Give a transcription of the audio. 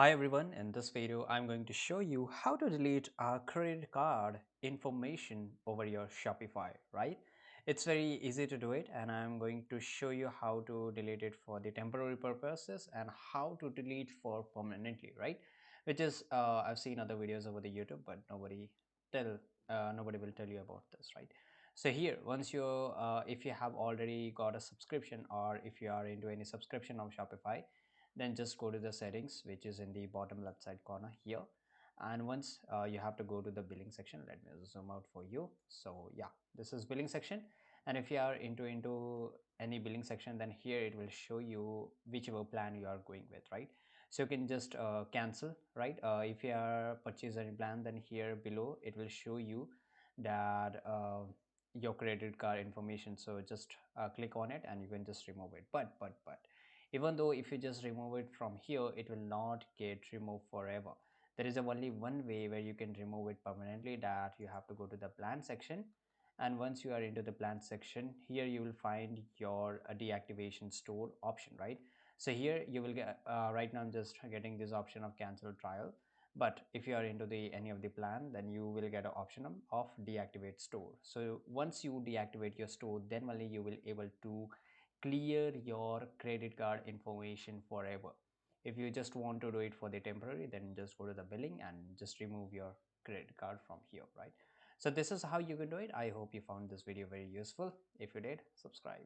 Hi everyone, in this video I'm going to show you how to delete a credit card information over your Shopify, right? It's very easy to do it and I'm going to show you how to delete it for the temporary purposes and how to delete for permanently, right? Which is I've seen other videos over the YouTube, but tell nobody will tell you about this, right? So here, once you if you have already got a subscription or if you are into any subscription of Shopify, then just go to the settings, which is in the bottom left side corner here. And once you have to go to the billing section, let me zoom out for you. So yeah, this is billing section. And if you are into any billing section, then here it will show you whichever plan you are going with, right? So you can just cancel, right? If you are purchase any plan, then here below it will show you that your credit card information. So just click on it and you can just remove it. But even though if you just remove it from here, it will not get removed forever. There is only one way where you can remove it permanently, that you have to go to the plan section. And once you are into the plan section, here you will find your deactivation store option, right? So here you will get right now I'm just getting this option of cancel trial. But if you are into the any of the plan, then you will get an option of deactivate store. So once you deactivate your store, then only you will able to clear your credit card information forever. If you just want to do it for the temporary, then just go to the billing and just remove your credit card from here, right? So this is how you can do it. I hope you found this video very useful. If you did, subscribe.